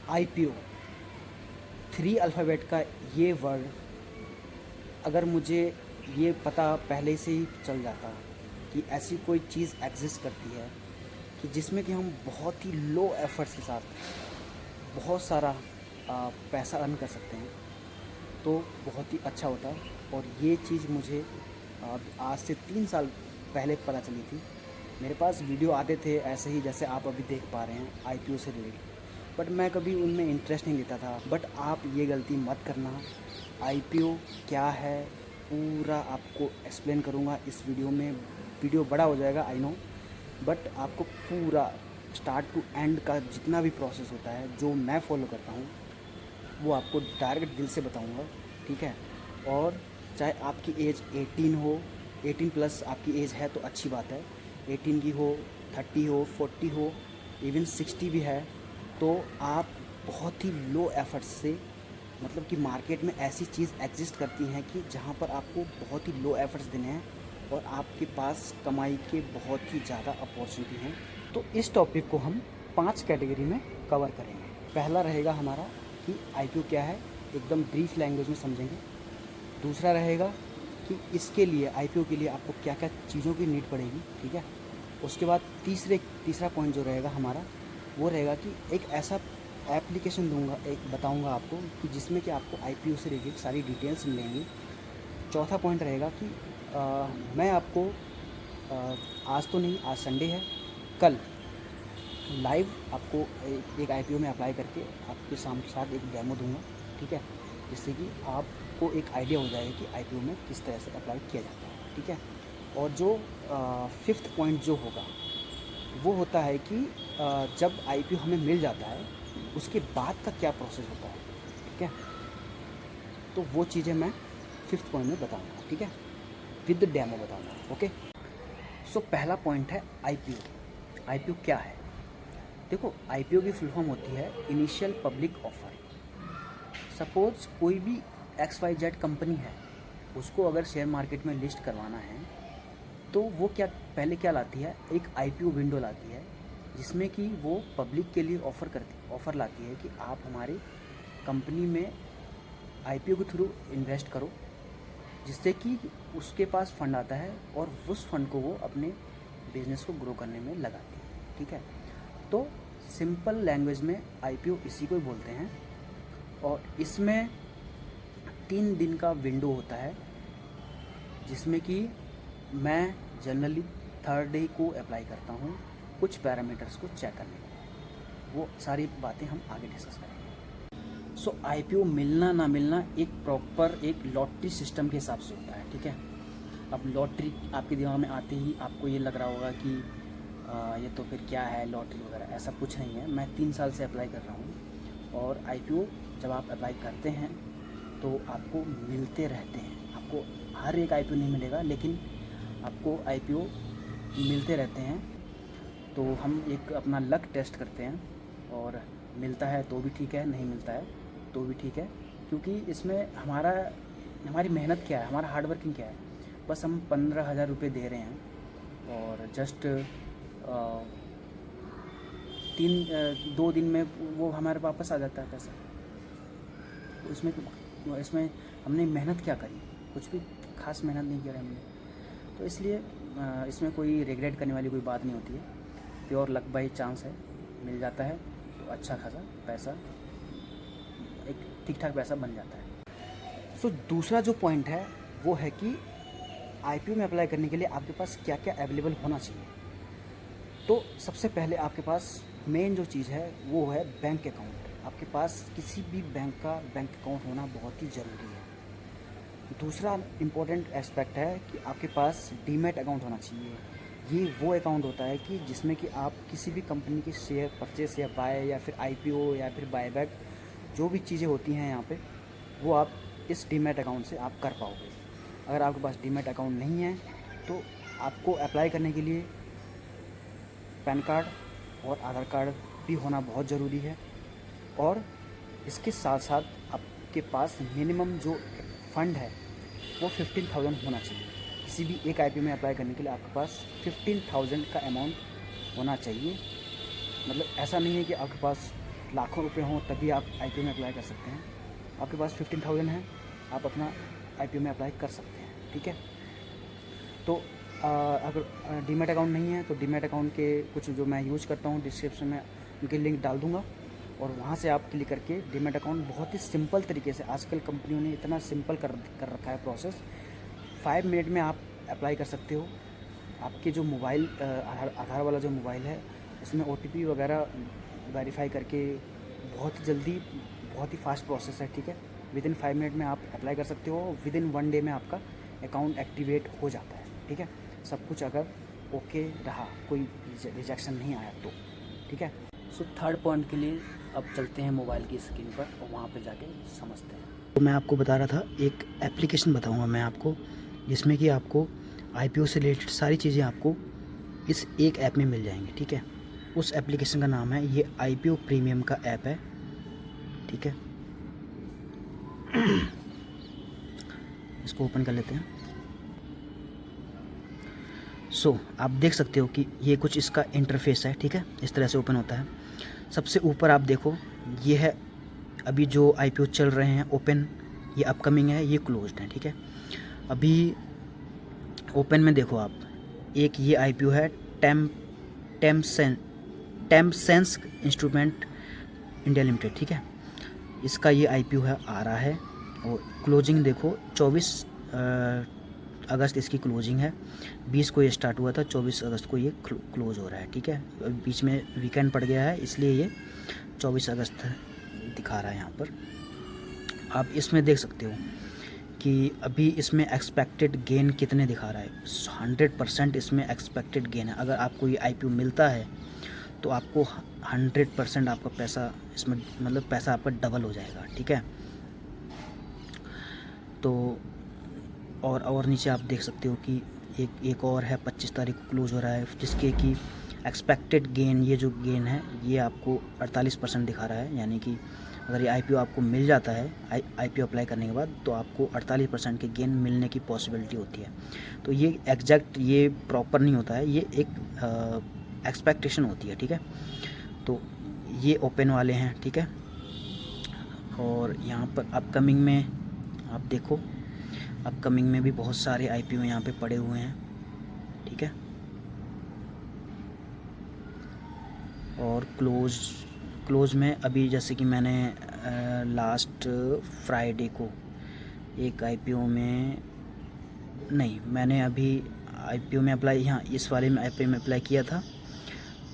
IPO 3 alphabet का ये word, अगर मुझे ये पता पहले से ही चल जाता कि ऐसी कोई चीज़ एग्जिस्ट करती है कि जिसमें कि हम बहुत ही लो एफर्ट्स के साथ बहुत सारा पैसा अर्न कर सकते हैं, तो बहुत ही अच्छा होता। और ये चीज़ मुझे आज से 3 साल पहले पता चली थी। मेरे पास वीडियो आते थे ऐसे ही जैसे आप अभी देख पा रहे हैं आईपीओ से रिलेटेड, बट मैं कभी उनमें इंटरेस्ट नहीं लेता था। बट आप ये गलती मत करना। आईपीओ क्या है पूरा आपको एक्सप्लेन करूँगा इस वीडियो में। वीडियो बड़ा हो जाएगा आई नो, बट आपको पूरा स्टार्ट टू एंड का जितना भी प्रोसेस होता है जो मैं फॉलो करता हूँ वो आपको डायरेक्ट दिल से बताऊँगा, ठीक है। और चाहे आपकी एज 18 हो, 18 प्लस आपकी एज है तो अच्छी बात है, 18 की हो, 30 हो, 40 हो, इवन 60 भी है, तो आप बहुत ही लो एफर्ट्स से, मतलब कि मार्केट में ऐसी चीज़ एग्जिस्ट करती हैं कि जहाँ पर आपको बहुत ही लो एफर्ट्स देने हैं और आपके पास कमाई के बहुत ही ज़्यादा अपॉर्चुनिटी हैं। तो इस टॉपिक को हम 5 कैटेगरी में कवर करेंगे। पहला रहेगा हमारा कि आईपीओ क्या है, एकदम ब्रीफ लैंग्वेज में समझेंगे। दूसरा रहेगा कि इसके लिए आईपीओ के लिए आपको क्या क्या चीज़ों की नीड पड़ेगी, ठीक है। उसके बाद तीसरा पॉइंट जो रहेगा हमारा वो रहेगा कि एक ऐसा एप्लीकेशन दूंगा, एक बताऊंगा आपको कि जिसमें कि आपको आईपीओ से रिलेटेड सारी डिटेल्स मिलेंगी। चौथा पॉइंट रहेगा कि मैं आपको आज तो नहीं, आज संडे है, कल लाइव आपको एक आईपीओ में अप्लाई करके आपके साथ एक डेमो दूंगा, ठीक है, जिससे कि आपको एक आइडिया हो जाएगा कि आईपीओ में किस तरह से अप्लाई किया जाता है, ठीक है। और जो 5th पॉइंट जो होगा वो होता है कि जब आईपीओ हमें मिल जाता है उसके बाद का क्या प्रोसेस होता है, ठीक है। तो वो चीज़ें मैं 5th पॉइंट में बताऊंगा, ठीक है, विद डेमो बताऊंगा, ओके। सो पहला पॉइंट है आईपीओ। आईपीओ क्या है? देखो, आईपीओ की फुल फॉर्म होती है इनिशियल पब्लिक ऑफर। सपोज कोई भी XYZ कंपनी है, उसको अगर शेयर मार्केट में लिस्ट करवाना है तो वो क्या पहले क्या लाती है, एक आईपीओ विंडो लाती है जिसमें कि वो पब्लिक के लिए ऑफ़र लाती है कि आप हमारी कंपनी में आईपीओ के थ्रू इन्वेस्ट करो, जिससे कि उसके पास फंड आता है और उस फंड को वो अपने बिजनेस को ग्रो करने में लगाती है, ठीक है। तो सिंपल लैंग्वेज में आईपीओ इसी को ही बोलते हैं। और इसमें 3 दिन का विंडो होता है जिसमें कि मैं जनरली 3rd डे को अप्लाई करता हूँ कुछ पैरामीटर्स को चेक करने को। वो सारी बातें हम आगे डिस्कस करेंगे। सो आईपीओ मिलना ना मिलना एक प्रॉपर एक लॉटरी सिस्टम के हिसाब से होता है, ठीक है। अब लॉटरी आपके दिमाग में आते ही आपको ये लग रहा होगा कि ये तो फिर क्या है लॉटरी वगैरह, ऐसा कुछ नहीं है। मैं 3 साल से अप्लाई कर रहा हूँ और आईपीओ जब आप अप्लाई करते हैं तो आपको मिलते रहते हैं। आपको हर एक आईपीओ नहीं मिलेगा, लेकिन आपको आईपीओ मिलते रहते हैं। तो हम एक अपना लक टेस्ट करते हैं और मिलता है तो भी ठीक है, नहीं मिलता है तो भी ठीक है, क्योंकि इसमें हमारी मेहनत क्या है, हमारा हार्ड वर्किंग क्या है। बस हम 15,000 रुपये दे रहे हैं और जस्ट 2 दिन में वो हमारे वापस आ जाता है पैसा। इसमें हमने मेहनत क्या करी, कुछ भी खास मेहनत नहीं किया हमने। तो इसलिए इसमें कोई रिग्रेट करने वाली कोई बात नहीं होती है। प्योर लक बाई चांस है, मिल जाता है तो अच्छा खासा पैसा, एक ठीक ठाक पैसा बन जाता है। सो दूसरा जो पॉइंट है वो है कि आईपीओ में अप्लाई करने के लिए आपके पास क्या क्या अवेलेबल होना चाहिए। तो सबसे पहले आपके पास मेन जो चीज़ है वो है बैंक अकाउंट। आपके पास किसी भी बैंक का बैंक अकाउंट होना बहुत ही ज़रूरी है। दूसरा इम्पोर्टेंट एस्पेक्ट है कि आपके पास डीमैट अकाउंट होना चाहिए। ये वो अकाउंट होता है कि जिसमें कि आप किसी भी कंपनी के शेयर परचेस या बाय या फिर आईपीओ या फिर बायबैक जो भी चीज़ें होती हैं यहाँ पे, वो आप इस डीमैट अकाउंट से आप कर पाओगे। अगर आपके पास डीमैट अकाउंट नहीं है तो आपको अप्लाई करने के लिए पैन कार्ड और आधार कार्ड भी होना बहुत ज़रूरी है। और इसके साथ साथ आपके पास मिनिमम जो फ़ंड है वो 15,000 होना चाहिए। किसी भी एक आईपीओ में अप्लाई करने के लिए आपके पास 15,000 का अमाउंट होना चाहिए। मतलब ऐसा नहीं है कि आपके पास लाखों रुपए हों तभी आप आईपीओ में अप्लाई कर सकते हैं। आपके पास 15,000 है, आप अपना आईपीओ में अप्लाई कर सकते हैं, ठीक है। तो अगर डीमैट अकाउंट नहीं है तो डीमैट अकाउंट के कुछ जो मैं यूज़ करता हूँ डिस्क्रिप्शन में उनके लिंक डाल दूँगा, और वहाँ से आप क्लिक करके डीमैट अकाउंट बहुत ही सिंपल तरीके से, आजकल कंपनियों ने इतना सिंपल कर रखा है प्रोसेस, 5 मिनट में आप अप्लाई कर सकते हो। आपके जो मोबाइल आधार वाला जो मोबाइल है उसमें ओटीपी वगैरह वेरीफाई करके बहुत जल्दी, बहुत ही फास्ट प्रोसेस है, ठीक है। विदिन 5 मिनट में आप अप्लाई कर सकते हो, विदिन 1 डे में आपका अकाउंट एक्टिवेट हो जाता है, ठीक है। सब कुछ अगर ओके रहा, कोई रिजेक्शन नहीं आया तो, ठीक है। सो थर्ड पॉइंट के लिए अब चलते हैं मोबाइल की स्क्रीन पर और वहाँ पे जाके समझते हैं। तो मैं आपको बता रहा था, एक एप्लीकेशन बताऊँगा मैं आपको जिसमें कि आपको आईपीओ से रिलेटेड सारी चीज़ें आपको इस एक ऐप में मिल जाएंगी, ठीक है। उस एप्लीकेशन का नाम है, ये आईपीओ प्रीमियम का ऐप है, ठीक है। इसको ओपन कर लेते हैं। सो आप देख सकते हो कि ये कुछ इसका इंटरफेस है, ठीक है। इस तरह से ओपन होता है। सबसे ऊपर आप देखो, ये है अभी जो आईपीओ चल रहे हैं ओपन, ये अपकमिंग है, ये क्लोज्ड है, ठीक है। अभी ओपन में देखो आप, एक ये आईपीओ है टेम्पसेंस इंस्ट्रूमेंट इंडिया लिमिटेड, ठीक है। इसका ये आईपीओ है, आ रहा है। और क्लोजिंग देखो 24 अगस्त इसकी क्लोजिंग है। 20 को ये स्टार्ट हुआ था, 24 अगस्त को ये क्लोज हो रहा है, ठीक है। बीच में वीकेंड पड़ गया है इसलिए ये 24 अगस्त दिखा रहा है यहाँ पर। आप इसमें देख सकते हो कि अभी इसमें एक्सपेक्टेड गेन कितने दिखा रहा है। 100% इसमें एक्सपेक्टेड गेन है। अगर आपको ये आईपीओ मिलता है तो आपको 100% आपका पैसा इसमें, मतलब पैसा आपका डबल हो जाएगा, ठीक है। तो और नीचे आप देख सकते हो कि एक और है, 25 तारीख को क्लोज हो रहा है, जिसके कि एक्सपेक्टेड गेन, ये जो गेन है ये आपको 48% दिखा रहा है। यानी कि अगर ये आईपीओ आपको मिल जाता है आईपीओ अप्लाई करने के बाद, तो आपको 48% के गेन मिलने की पॉसिबिलिटी होती है। तो ये एग्जैक्ट, ये प्रॉपर नहीं होता है, ये एक एक्सपेक्टेशन होती है, ठीक है। तो ये ओपन वाले हैं, ठीक है। और यहाँ पर अपकमिंग में आप देखो, अपकमिंग में भी बहुत सारे आईपीओ यहाँ पे पड़े हुए हैं, ठीक है। और क्लोज में अभी जैसे कि मैंने लास्ट फ्राइडे को एक आईपीओ में, नहीं, मैंने अभी आईपीओ में अप्लाई, यहाँ इस वाले में आईपीओ में अप्लाई किया था,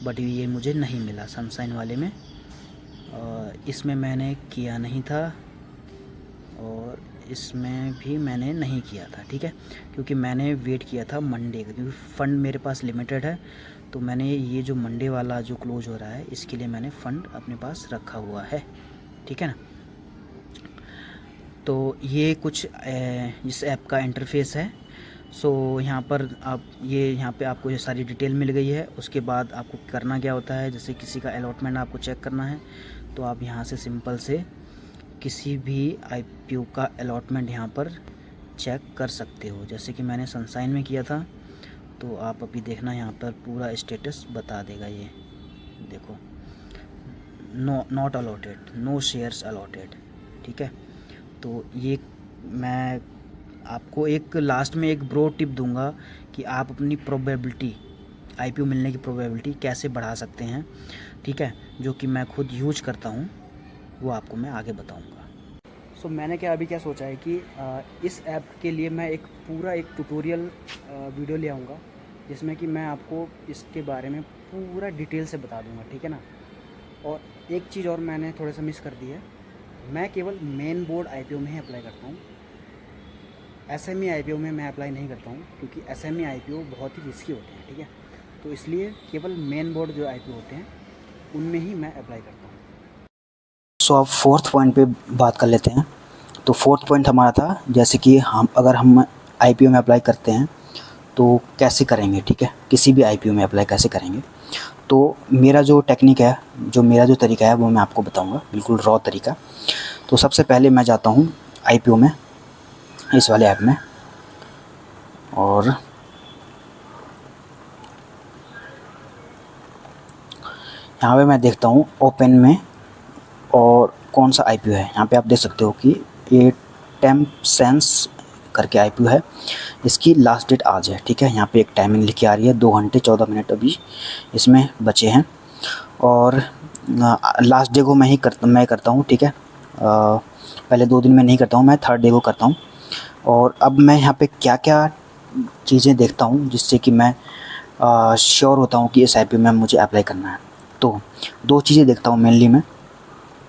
बट ये मुझे नहीं मिला सनशाइन वाले में। इसमें मैंने किया नहीं था और इसमें भी मैंने नहीं किया था, ठीक है। क्योंकि मैंने वेट किया था मंडे का, क्योंकि फ़ंड मेरे पास लिमिटेड है। तो मैंने ये जो मंडे वाला जो क्लोज हो रहा है इसके लिए मैंने फ़ंड अपने पास रखा हुआ है, ठीक है ना। तो ये कुछ इस ऐप का इंटरफेस है। सो यहाँ पर आप यहाँ पे आपको ये सारी डिटेल मिल गई है। उसके बाद आपको करना क्या होता है, जैसे किसी का अलॉटमेंट आपको चेक करना है तो आप यहाँ से सिंपल से किसी भी आईपीओ का अलॉटमेंट यहाँ पर चेक कर सकते हो। जैसे कि मैंने सनशाइन में किया था, तो आप अभी देखना यहाँ पर पूरा स्टेटस बता देगा। ये देखो, not allotted, no shares allotted, ठीक है। तो ये मैं आपको एक लास्ट में एक ब्रो टिप दूंगा कि आप अपनी प्रोबेबिलिटी, आईपीओ मिलने की प्रोबेबिलिटी कैसे बढ़ा सकते हैं, ठीक है। जो कि मैं खुद यूज करता हूँ, वो आपको मैं आगे बताऊंगा। सो मैंने अभी सोचा है कि इस ऐप के लिए मैं एक पूरा ट्यूटोरियल वीडियो ले आऊँगा, जिसमें कि मैं आपको इसके बारे में पूरा डिटेल से बता दूंगा, ठीक है ना। और एक चीज़ और मैंने थोड़ा सा मिस कर दी है, मैं केवल मेन बोर्ड आईपीओ में ही अप्लाई करता हूँ। एसएमई आईपीओ में मैं अप्लाई नहीं करता हूँ, क्योंकि एसएमई आईपीओ बहुत ही रिस्की होते हैं, ठीक है। तो इसलिए केवल मेन बोर्ड जो आईपीओ होते हैं उनमें ही मैं अप्लाई करता हूँ। सो अब फोर्थ पॉइंट पे बात कर लेते हैं। तो फोर्थ पॉइंट हमारा था, जैसे कि अगर हम आईपीओ में अप्लाई करते हैं तो कैसे करेंगे, ठीक है। किसी भी आईपीओ में अप्लाई कैसे करेंगे। तो मेरा जो टेक्निक है, जो मेरा जो तरीका है, वो मैं आपको बताऊंगा, बिल्कुल रॉ तरीका। तो सबसे पहले मैं जाता हूँ आईपीओ में, इस वाले ऐप में, और यहाँ पे मैं देखता हूँ ओपन में और कौन सा आईपीओ है। यहाँ पे आप देख सकते हो कि ये टेम्प सेंस करके आईपीओ है, इसकी लास्ट डेट आज है, ठीक है। यहाँ पे एक टाइमिंग लिखी आ रही है, 2 घंटे 14 मिनट अभी इसमें बचे हैं। और लास्ट डे को मैं करता हूँ, ठीक है। पहले 2 दिन में नहीं करता हूँ, मैं थर्ड डे को करता हूँ। और अब मैं यहाँ पे क्या क्या चीज़ें देखता हूँ जिससे कि मैं श्योर होता हूँ कि इस आईपीओ में मुझे अप्लाई करना है। तो 2 चीज़ें देखता हूँ मेनली मैं।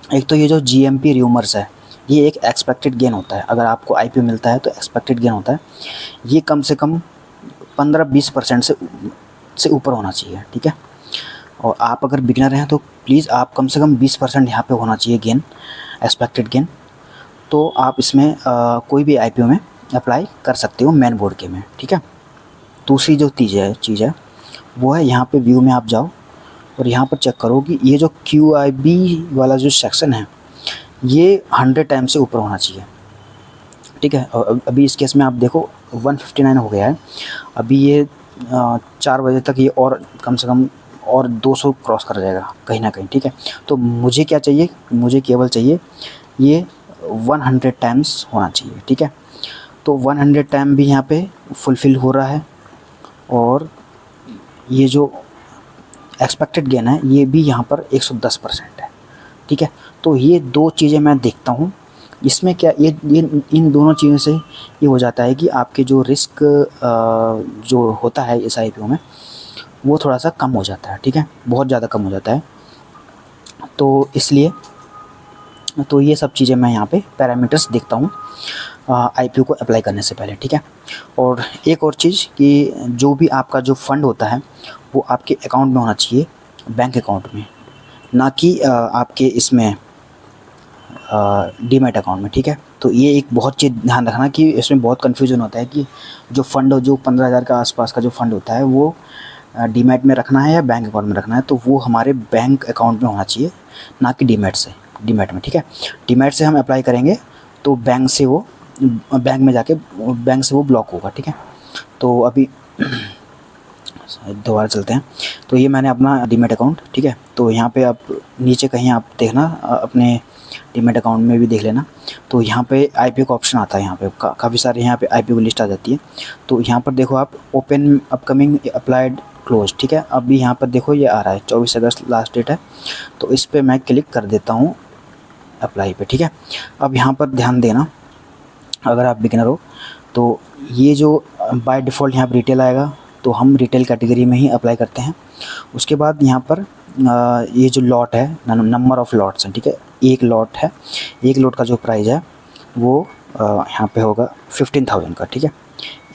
एक तो ये जो जीएमपी र्यूमर्स है, ये एक एक्सपेक्टेड गेन होता है। अगर आपको आईपीओ मिलता है तो एक्सपेक्टेड गेन होता है, ये कम से कम 15-20% से ऊपर होना चाहिए, ठीक है। और आप अगर बिगिनर हैं तो प्लीज़ आप कम से कम 20% यहाँ पे होना चाहिए गेन, एक्सपेक्टेड गेन। तो आप इसमें कोई भी आईपीओ में अप्लाई कर सकते हो मेन बोर्ड के में, ठीक है। दूसरी जो चीज़ है वो है, यहाँ पे व्यू में आप जाओ और यहाँ पर चेक करो कि ये जो QIB वाला जो सेक्शन है ये 100 टाइम से ऊपर होना चाहिए, ठीक है। और अभी इस केस में आप देखो 159 हो गया है। अभी ये 4 बजे तक ये और कम से कम और 200 क्रॉस कर जाएगा कहीं ना कहीं, ठीक है। तो मुझे क्या चाहिए, मुझे केवल चाहिए ये 100 टाइम्स होना चाहिए, ठीक है। तो 100 टाइम भी यहाँ पे फुलफ़िल हो रहा है और ये जो एक्सपेक्टेड गेन है ये भी यहाँ पर 110% है, ठीक है। तो ये 2 चीज़ें मैं देखता हूँ। इसमें क्या ये इन दोनों चीज़ों से ये हो जाता है कि आपके जो रिस्क जो होता है इस आईपीओ में वो थोड़ा सा कम हो जाता है, ठीक है, बहुत ज़्यादा कम हो जाता है। तो इसलिए तो ये सब चीज़ें मैं यहाँ पे पैरामीटर्स देखता हूँ आईपीओ को अप्लाई करने से पहले, ठीक है। और एक और चीज़ कि जो भी आपका जो फ़ंड होता है वो आपके अकाउंट में होना चाहिए, बैंक अकाउंट में, ना कि आपके इसमें डीमैट अकाउंट में, ठीक है। तो ये एक बहुत चीज़ ध्यान रखना कि इसमें बहुत कन्फ्यूजन होता है कि जो फ़ंड जो 15,000 का आसपास का जो फ़ंड होता है वो डीमैट में रखना है या बैंक अकाउंट में रखना है। तो वो हमारे बैंक अकाउंट में होना चाहिए, ना कि डीमैट में, ठीक है। डीमैट से हम अप्लाई करेंगे तो बैंक से वो बैंक में जाके बैंक से वो ब्लॉक होगा, ठीक है। तो अभी दोबारा चलते हैं। तो ये मैंने अपना डीमैट अकाउंट, ठीक है। तो यहाँ पे आप नीचे कहीं आप देखना अपने डीमैट अकाउंट में भी देख लेना। तो यहाँ पे आईपीओ का ऑप्शन आता है, यहाँ पे काफ़ी सारे यहाँ पे आईपीओ की लिस्ट आ जाती है। तो यहाँ पर देखो आप ओपन अपकमिंग अप्लाइड क्लोज, ठीक है। अभी यहाँ पर देखो ये आ रहा है 24 अगस्त लास्ट डेट है। तो इस पर मैं क्लिक कर देता हूँ अप्लाई पे, ठीक है। अब यहाँ पर ध्यान देना, अगर आप बिगिनर हो तो ये जो बाय डिफ़ॉल्ट यहाँ पर रिटेल आएगा, तो हम रिटेल कैटेगरी में ही अप्लाई करते हैं। उसके बाद यहाँ पर ये जो लॉट है, नंबर ऑफ़ लॉट्स हैं, ठीक है। एक लॉट है, एक लॉट का जो प्राइस है वो यहाँ पे होगा 15,000 का, ठीक है।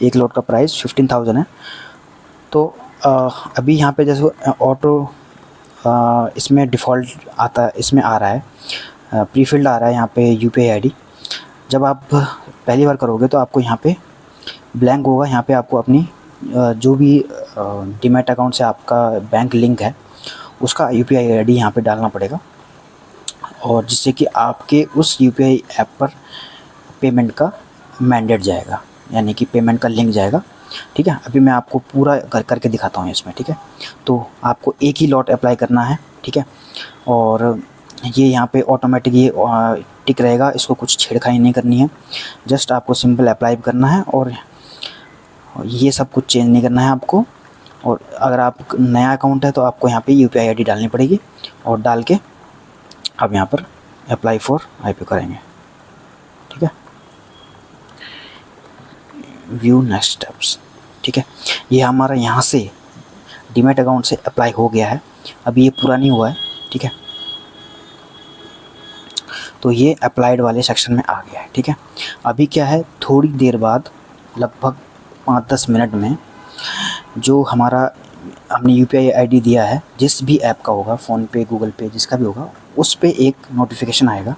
एक लॉट का प्राइस 15,000 है। तो अभी यहाँ पे जैसे ऑटो इसमें डिफ़ॉल्ट आता है, इसमें आ रहा है प्रीफिल्ड आ रहा है यहाँ पे UPI ID। जब आप पहली बार करोगे तो आपको यहाँ पे ब्लैंक होगा, यहाँ पे आपको अपनी जो भी डीमैट अकाउंट से आपका बैंक लिंक है उसका UPI ID यहाँ पे डालना पड़ेगा, और जिससे कि आपके उस UPI ऐप पर पेमेंट का मैंडेट जाएगा, यानी कि पेमेंट का लिंक जाएगा, ठीक है। अभी मैं आपको पूरा करके दिखाता हूँ इसमें, ठीक है। तो आपको एक ही लॉट अप्लाई करना है, ठीक है। और ये यहाँ पे ऑटोमेटिक ये टिक रहेगा, इसको कुछ छेड़खानी नहीं करनी है, जस्ट आपको सिंपल अप्लाई करना है और ये सब कुछ चेंज नहीं करना है आपको। और अगर आप नया अकाउंट है तो आपको यहाँ पे UPI ID डालनी पड़ेगी, और डाल के अब यहाँ पर अप्लाई फॉर आईपीओ करेंगे, ठीक है। व्यू नेक्स्ट स्टेप्स, ठीक है। ये हमारा यहाँ से डीमैट अकाउंट से अप्लाई हो गया है, अभी ये पूरा नहीं हुआ है, ठीक है। तो ये अप्लाइड वाले सेक्शन में आ गया है, ठीक है। अभी क्या है, थोड़ी देर बाद लगभग 5-10 मिनट में जो हमारा हमने UPI ID दिया है, जिस भी ऐप का होगा, फ़ोनपे, गूगल पे, जिसका भी होगा, उस पे एक नोटिफिकेशन आएगा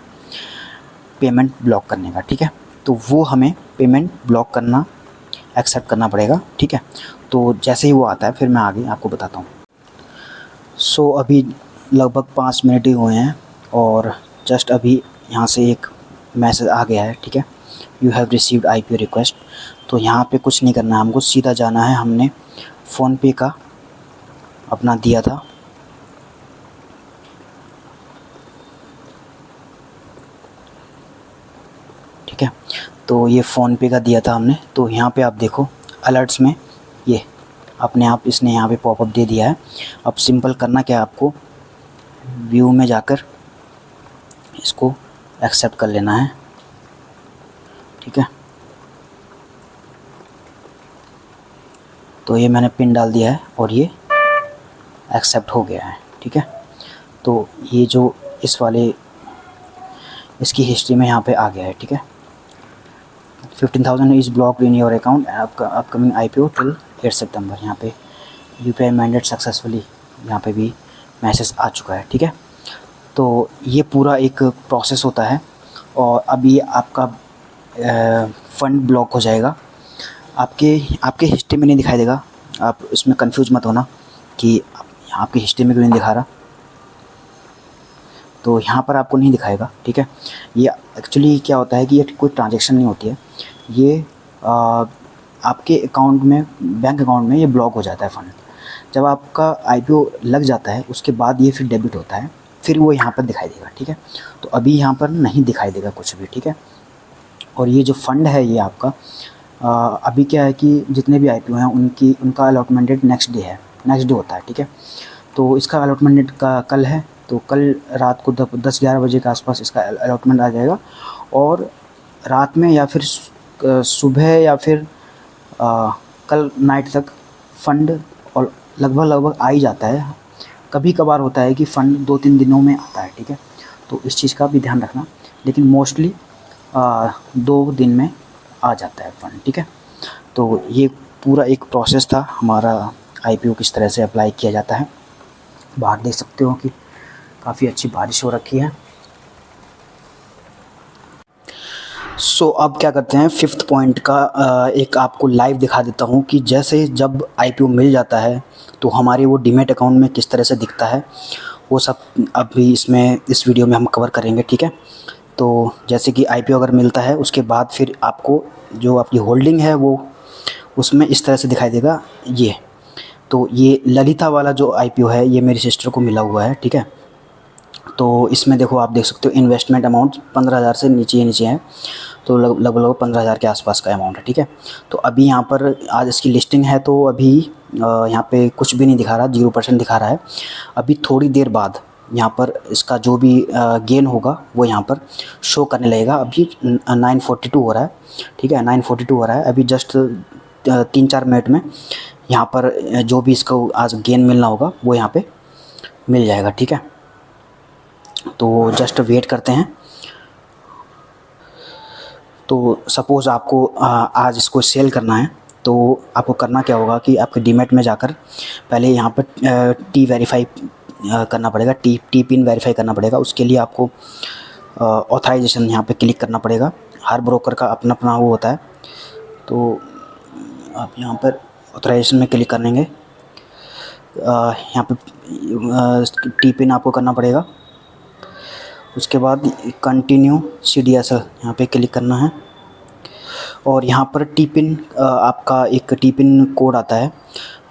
पेमेंट ब्लॉक करने का, ठीक है। तो वो हमें पेमेंट ब्लॉक करना, एक्सेप्ट करना पड़ेगा, ठीक है। तो जैसे ही वो आता है फिर मैं आगे आपको बताता हूँ। सो अभी लगभग 5 मिनट ही हुए हैं और जस्ट अभी यहाँ से एक मैसेज आ गया है, ठीक है, you have received IPO request. तो यहाँ पे कुछ नहीं करना है हमको, सीधा जाना है, हमने फ़ोनपे का अपना दिया था, ठीक है। तो ये फ़ोनपे का दिया था हमने। तो यहाँ पे आप देखो अलर्ट्स में ये अपने आप इसने यहाँ पे पॉपअप दे दिया है। अब सिंपल करना क्या है, आपको व्यू में जाकर इसको एक्सेप्ट कर लेना है, ठीक है। तो ये मैंने पिन डाल दिया है और ये एक्सेप्ट हो गया है, ठीक है। तो ये जो इस वाले इसकी हिस्ट्री में यहाँ पे आ गया है, ठीक है। 15,000 is blocked in your account, आपका अपकमिंग IPO टिल 8 सितंबर। यहाँ पे UPI मैंडेट सक्सेसफुली, यहाँ पे भी मैसेज आ चुका है, ठीक है। तो ये पूरा एक प्रोसेस होता है और अभी आपका फ़ंड ब्लॉक हो जाएगा, आपके हिस्ट्री में नहीं दिखाई देगा। आप इसमें कंफ्यूज मत होना कि आपकी हिस्ट्री में क्यों नहीं दिखा रहा। तो यहाँ पर आपको नहीं दिखाएगा, ठीक है। ये एक्चुअली क्या होता है कि ये कोई ट्रांजैक्शन नहीं होती है, ये आपके अकाउंट में, बैंक अकाउंट में ये ब्लॉक हो जाता है फ़ंड। जब आपका IPO लग जाता है उसके बाद ये फिर डेबिट होता है, फिर वो यहाँ पर दिखाई देगा, ठीक है। तो अभी यहाँ पर नहीं दिखाई देगा कुछ भी, ठीक है। और ये जो फ़ंड है ये आपका अभी क्या है कि जितने भी IPO हैं उनका अलॉटमेंट डेट नेक्स्ट डे होता है, ठीक है। तो इसका अलॉटमेंट डेट का कल है, तो कल रात को 10-11 बजे के आसपास इसका अलॉटमेंट आ जाएगा और रात में या फिर सुबह या फिर कल नाइट तक फ़ंड और लगभग आ ही जाता है। कभी कभार होता है कि फ़ंड 2-3 दिनों में आता है, ठीक है। तो इस चीज़ का भी ध्यान रखना, लेकिन मोस्टली 2 दिन में आ जाता है फ़ंड, ठीक है। तो ये पूरा एक प्रोसेस था हमारा, IPO किस तरह से अप्लाई किया जाता है। बाहर देख सकते हो कि काफ़ी अच्छी बारिश हो रखी है। सो अब क्या करते हैं, 5th पॉइंट का एक आपको लाइव दिखा देता हूँ कि जैसे जब IPO मिल जाता है तो हमारे वो डीमैट अकाउंट में किस तरह से दिखता है, वो सब अभी इस वीडियो में हम कवर करेंगे, ठीक है। तो जैसे कि IPO अगर मिलता है उसके बाद फिर आपको जो आपकी होल्डिंग है वो उसमें इस तरह से दिखाई देगा ये। तो ये ललिता वाला जो IPO है ये मेरी सिस्टर को मिला हुआ है, ठीक है। तो इसमें देखो आप देख सकते हो इन्वेस्टमेंट अमाउंट 15,000 से नीचे है, तो लगभग 15,000 के आसपास का अमाउंट है, ठीक है। तो अभी यहाँ पर आज इसकी लिस्टिंग है, तो अभी यहाँ पे कुछ भी नहीं दिखा रहा, 0% दिखा रहा है। अभी थोड़ी देर बाद यहाँ पर इसका जो भी गेन होगा वो यहाँ पर शो करने लगेगा। अभी 942 हो रहा है, ठीक है, 942 हो रहा है। अभी जस्ट 3-4 मिनट में यहाँ पर जो भी इसको आज गेन मिलना होगा वो यहाँ पे मिल जाएगा, ठीक है। तो जस्ट वेट करते हैं। तो सपोज़ आपको आज इसको सेल करना है, तो आपको करना क्या होगा कि आपके डीमैट में जाकर पहले यहाँ पर टी वेरीफाई करना पड़ेगा, टी पिन वेरीफाई करना पड़ेगा। उसके लिए आपको ऑथराइजेशन यहाँ पे क्लिक करना पड़ेगा। हर ब्रोकर का अपना अपना वो होता है, तो आप यहाँ पर ऑथराइजेशन में क्लिक करेंगे। यहाँ पे टी पिन आपको करना पड़ेगा। उसके बाद कंटिन्यू CDSL यहाँ पे क्लिक करना है और यहाँ पर टी पिन आपका एक टी पिन कोड आता है,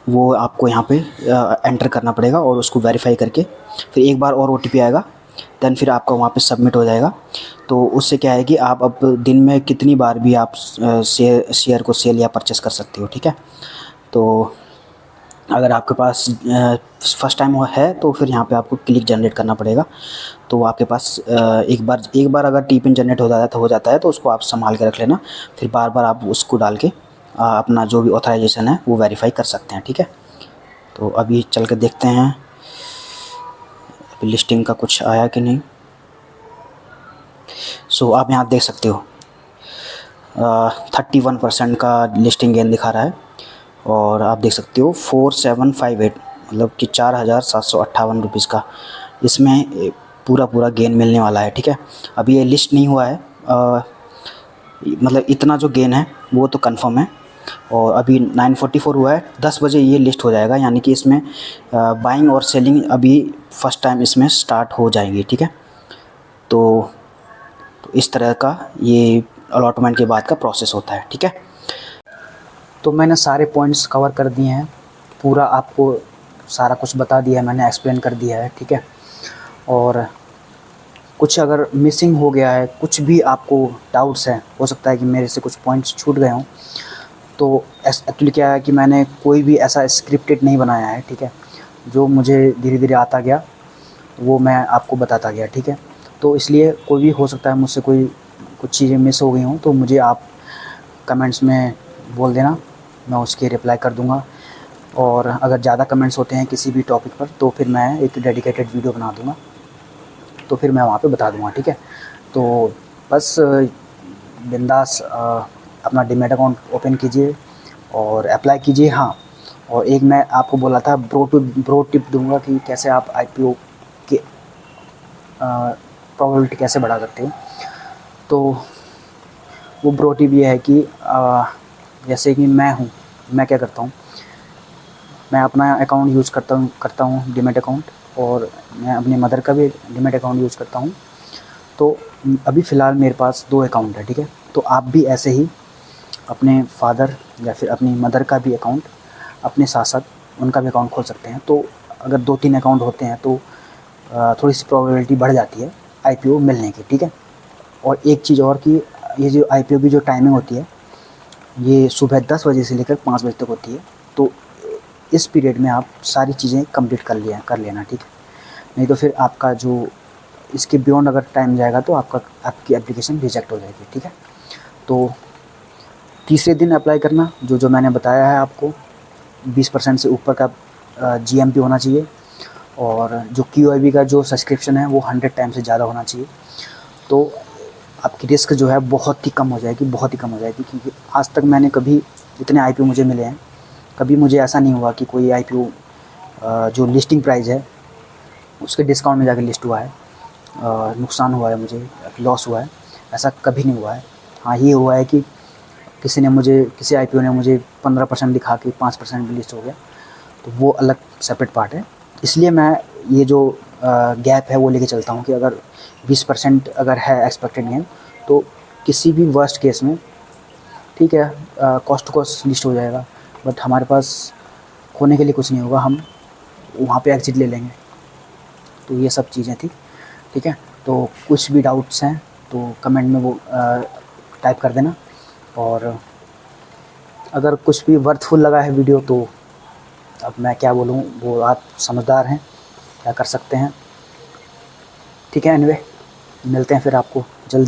वो आपको यहाँ पे एंटर करना पड़ेगा और उसको वेरीफाई करके फिर एक बार और OTP आएगा, दैन फिर आपका वहाँ पे सबमिट हो जाएगा। तो उससे क्या है कि आप अब दिन में कितनी बार भी आप शेयर को सेल या परचेस कर सकते हो, ठीक है। तो अगर आपके पास फर्स्ट टाइम है तो फिर यहाँ पे आपको क्लिक जनरेट करना पड़ेगा। तो आपके पास एक बार अगर टी पिन जनरेट हो जाता है तो उसको आप संभाल के रख लेना, फिर बार बार आप उसको डाल के अपना जो भी ऑथराइजेशन है वो वेरीफाई कर सकते हैं, ठीक है। तो अभी चल के देखते हैं अभी लिस्टिंग का कुछ आया कि नहीं। सो आप यहाँ देख सकते हो 31% का लिस्टिंग गेन दिखा रहा है और आप देख सकते हो 4758 मतलब कि 4,758 रुपीज़ का इसमें पूरा गेन मिलने वाला है, ठीक है। अभी ये लिस्ट नहीं हुआ है, मतलब इतना जो गेन है वो तो कंफर्म है और अभी 944 हुआ है। 10 बजे ये लिस्ट हो जाएगा, यानी कि इसमें बाइंग और सेलिंग अभी फर्स्ट टाइम इसमें स्टार्ट हो जाएंगी, ठीक है। तो इस तरह का ये अलॉटमेंट के बाद का प्रोसेस होता है, ठीक है। तो मैंने सारे पॉइंट्स कवर कर दिए हैं, पूरा आपको सारा कुछ बता दिया है मैंने, एक्सप्लेन कर दिया है, ठीक है। और कुछ अगर मिसिंग हो गया है, कुछ भी आपको डाउट्स हैं, हो सकता है कि मेरे से कुछ पॉइंट्स छूट गए हों, तो एक्चुअली क्या है कि मैंने कोई भी ऐसा स्क्रिप्टेड नहीं बनाया है, ठीक है। जो मुझे धीरे धीरे आता गया वो मैं आपको बताता गया, ठीक है। तो इसलिए कोई भी हो सकता है मुझसे कोई कुछ चीज़ें मिस हो गई हों, तो मुझे आप कमेंट्स में बोल देना, मैं उसके रिप्लाई कर दूँगा। और अगर ज़्यादा कमेंट्स होते हैं किसी भी टॉपिक पर तो फिर मैं एक डेडिकेटेड वीडियो बना दूँगा, तो फिर मैं वहाँ पे बता दूँगा, ठीक है। तो बस बिंदास अपना डीमैट अकाउंट ओपन कीजिए और अप्लाई कीजिए। हाँ, और एक मैं आपको बोला था ब्रो टिप दूँगा कि कैसे आप IPO के प्रोबेबिलिटी कैसे बढ़ा सकते हो। तो वो ब्रो टिप ये है कि जैसे कि मैं क्या करता हूँ, मैं अपना अकाउंट यूज़ करता हूँ डीमैट अकाउंट, और मैं अपनी मदर का भी डीमैट अकाउंट यूज़ करता हूँ। तो अभी फ़िलहाल मेरे पास 2 अकाउंट है, ठीक है। तो आप भी ऐसे ही अपने फादर या फिर अपनी मदर का भी अकाउंट अपने साथ साथ उनका भी अकाउंट खोल सकते हैं। तो अगर 2-3 अकाउंट होते हैं तो थोड़ी सी प्रोबेबिलिटी बढ़ जाती है IPO मिलने की, ठीक है। और एक चीज़ और कि ये जो IPO की जो टाइमिंग होती है, ये सुबह 10 बजे से लेकर 5 बजे तक होती है। तो इस पीरियड में आप सारी चीज़ें कंप्लीट कर लेना, ठीक है। नहीं तो फिर आपका जो इसके बियॉन्ड अगर टाइम जाएगा तो आपकी एप्लीकेशन रिजेक्ट हो जाएगी, ठीक है। तो तीसरे दिन अप्लाई करना, जो मैंने बताया है आपको, 20% से ऊपर का GMP होना चाहिए, और जो QIB का जो सब्सक्रिप्शन है वो 100 टाइम से ज़्यादा होना चाहिए। तो आपकी रिस्क जो है बहुत ही कम हो जाएगी, बहुत ही कम हो जाएगी। क्योंकि आज तक मैंने कभी जितने IPO मुझे मिले हैं, कभी मुझे ऐसा नहीं हुआ कि कोई IPO जो लिस्टिंग प्राइस है उसके डिस्काउंट में जाकर लिस्ट हुआ है, नुकसान हुआ है, मुझे लॉस हुआ है, ऐसा कभी नहीं हुआ है। हाँ, ये हुआ है कि किसी IPO ने मुझे 15% दिखा के 5% में लिस्ट हो गया, तो वो अलग सेपरेट पार्ट है। इसलिए मैं ये जो गैप है वो लेके चलता हूँ कि अगर 20% अगर है एक्सपेक्टेड गेन, तो किसी भी वर्स्ट केस में ठीक है, कॉस्ट टू कॉस्ट लिस्ट हो जाएगा, बट हमारे पास खोने के लिए कुछ नहीं होगा, हम वहाँ पे एग्जिट ले लेंगे। तो ये सब चीज़ें थी, ठीक है। तो कुछ भी डाउट्स हैं तो कमेंट में वो टाइप कर देना, और अगर कुछ भी वर्थफुल लगा है वीडियो तो अब मैं क्या बोलूँ, वो आप समझदार हैं, क्या कर सकते हैं, ठीक है। एनीवे, मिलते हैं फिर आपको जल्दी।